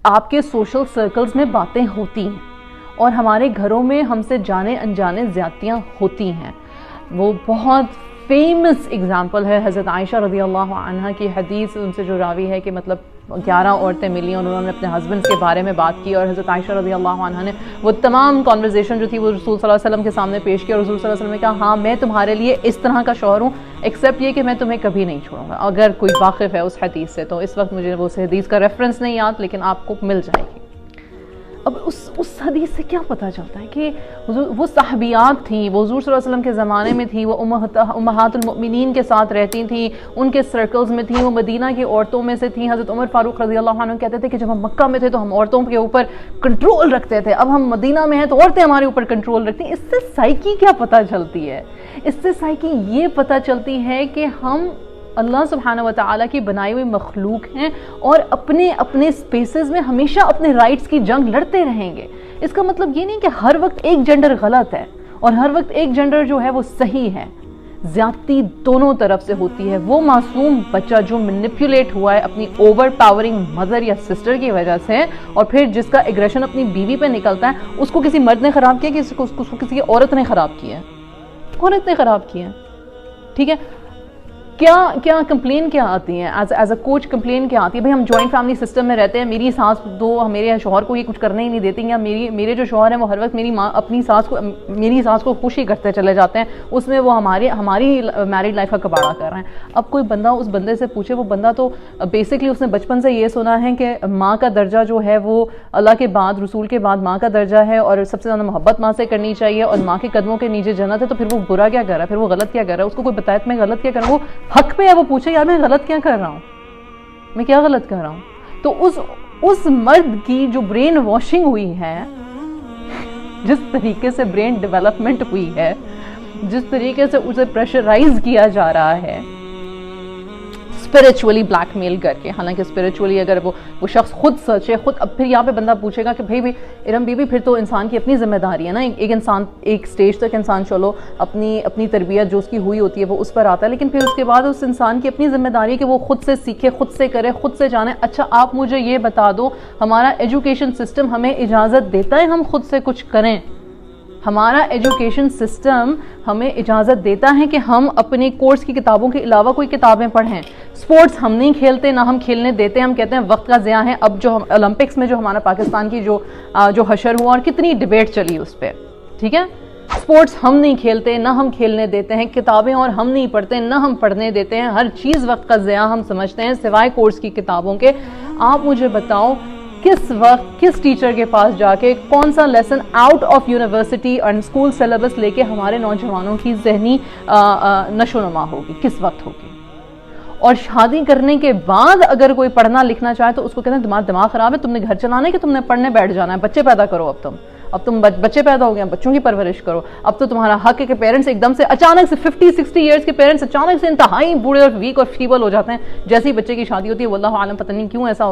آپ کے social circles میں باتیں ہوتی ہیں اور ہمارے گھروں میں ہم سے جانے انجانے زیادتیاں ہوتی ہیں. وہ بہت فیمس اگزامپل ہے حضرت عائشہ رضی اللہ عنہ کی حدیث، ان سے جو راوی ہے کہ مطلب 11 عورتیں ملی اور انہوں نے اپنے ہسبینڈس کے بارے میں بات کی، اور حضرت عائشہ رضی اللہ عنہ نے وہ تمام کانورزیشن جو تھی وہ رسول صلی اللہ علیہ وسلم کے سامنے پیش کی، اور رسول صلی اللہ علیہ وسلم نے کہا ہاں میں تمہارے لیے اس طرح کا شوہر ہوں ایکسیپٹ یہ کہ میں تمہیں کبھی نہیں چھوڑوں گا. اگر کوئی واقف ہے اس حدیث سے تو اس وقت مجھے وہ حدیث کا ریفرنس نہیں یاد، لیکن آپ کو مل جائے گی. اب اس حدیث سے کیا پتہ چلتا ہے کہ وہ صحابیات تھیں، وہ حضور صلی اللہ علیہ وسلم کے زمانے میں تھیں، وہ امہات المؤمنین کے ساتھ رہتی تھیں، ان کے سرکلز میں تھیں، وہ مدینہ کی عورتوں میں سے تھیں. حضرت عمر فاروق رضی اللہ عنہ کہتے تھے کہ جب ہم مکہ میں تھے تو ہم عورتوں کے اوپر کنٹرول رکھتے تھے، اب ہم مدینہ میں ہیں تو عورتیں ہمارے اوپر کنٹرول رکھتی ہیں. اس سے سائیکی کیا پتہ چلتی ہے؟ اس سے سائیکی یہ پتہ چلتی ہے کہ ہم اللہ سبحانہ و تعالیٰ کی بنائی ہوئی مخلوق ہیں اور اپنے سپیسز میں ہمیشہ اپنے رائٹس کی جنگ لڑتے رہیں گے. اس کا مطلب یہ نہیں کہ ہر وقت ایک جینڈر غلط ہے اور ہر وقت ایک جینڈر جو ہے وہ صحیح ہے. زیادتی دونوں طرف سے ہوتی ہے. وہ معصوم بچہ جو مینیپولیٹ ہوا ہے اپنی اوور پاورنگ مدر یا سسٹر کی وجہ سے، اور پھر جس کا ایگریشن اپنی بیوی پہ نکلتا ہے، اس کو کسی مرد نے خراب کیا کہ اس کو کسی عورت نے خراب کیا ہے؟ عورت نے خراب کیا ہے. ٹھیک ہے، کیا کمپلین کیا آتی ہیں ایز اے کوچ؟ کمپلین کیا آتی ہے؟ بھئی ہم جوائنٹ فیملی سسٹم میں رہتے ہیں، میری ساس میرے شوہر کو یہ کچھ کرنے ہی نہیں دیتی، یا میرے جو شوہر ہیں وہ ہر وقت میری ساس کو خوش ہی کرتے چلے جاتے ہیں، اس میں وہ ہماری میرڈ لائف کا کباڑہ کر رہے ہیں. اب کوئی بندہ اس بندے سے پوچھے، وہ بندہ تو بیسکلی اس نے بچپن سے یہ سنا ہے کہ ماں کا درجہ جو ہے وہ اللہ کے بعد، رسول کے بعد ماں کا درجہ ہے، اور سب سے زیادہ محبت ماں سے کرنی چاہیے، اور ماں کے قدموں کے نیچے جنت ہے. تو پھر وہ برا کیا کر رہا ہے؟ پھر وہ غلط کیا کر رہا ہے؟ اس کو کوئی بتائے میں غلط کیا کر رہا ہوں؟ وہ حق پہ ہے وہ پوچھے یار میں غلط کیا کر رہا ہوں، میں کیا غلط کر رہا ہوں. تو اس مرد کی جو برین واشنگ ہوئی ہے، جس طریقے سے برین ڈیولپمنٹ ہوئی ہے، جس طریقے سے اسے پریشرائز کیا جا رہا ہے اسپرچولی بلیک میل کر کے، حالانکہ اسپرچولی اگر وہ شخص خود سچے خود، اب پھر یہاں پہ بندہ پوچھے گا کہ بھائی ارم بی بی پھر تو انسان کی اپنی ذمہ داری ہے نا. ایک انسان ایک سٹیج تک انسان چلو اپنی تربیت جو اس کی ہوئی ہوتی ہے وہ اس پر آتا ہے، لیکن پھر اس کے بعد اس انسان کی اپنی ذمہ داری ہے کہ وہ خود سے سیکھے، خود سے کرے، خود سے جانے. اچھا آپ مجھے یہ بتا دو، ہمارا ایجوکیشن سسٹم ہمیں اجازت دیتا ہے ہم خود سے کچھ کریں؟ ہمارا ایجوکیشن سسٹم ہمیں اجازت دیتا ہے کہ ہم اپنے کورس کی کتابوں کے علاوہ کوئی کتابیں پڑھیں؟ سپورٹس ہم نہیں کھیلتے، نہ ہم کھیلنے دیتے، ہم کہتے ہیں وقت کا ضیاع ہے. اب جو اولمپکس میں جو ہمارا پاکستان کی جو حشر ہوا اور کتنی ڈیبیٹ چلی اس پہ، ٹھیک ہے، سپورٹس ہم نہیں کھیلتے، نہ ہم کھیلنے دیتے ہیں، کتابیں اور ہم نہیں پڑھتے، نہ ہم پڑھنے دیتے ہیں، ہر چیز وقت کا ضیاع ہم سمجھتے ہیں سوائے کورس کی کتابوں کے. آپ مجھے بتاؤ کس وقت کس ٹیچر کے پاس جا کے کون سا lesson out of university and school syllabus لے کے ہمارے نوجوانوں کی ذہنی نشو و نما ہوگی؟ کس وقت ہوگی؟ اور شادی کرنے کے بعد اگر کوئی پڑھنا لکھنا چاہے تو اس کو کہتے ہیں تمہارا دماغ خراب ہے، تم نے گھر چلانا ہے کہ تم نے پڑھنے بیٹھ جانا ہے؟ بچے پیدا کرو، اب تم بچے پیدا ہو گئے ہیں، بچوں کی پرورش کرو. اب تو تمہارا حق ہے کہ پیرنٹس ایک دم سے اچانک سے 50-60 ایئرس کے پیرنٹس اچانک سے انتہائی بوڑھے اور ویک اور فیبل ہو جاتے ہیں جیسے ہی بچے کی شادی ہوتی ہے. واللہ عالم پتہ نہیں کیوں ایسا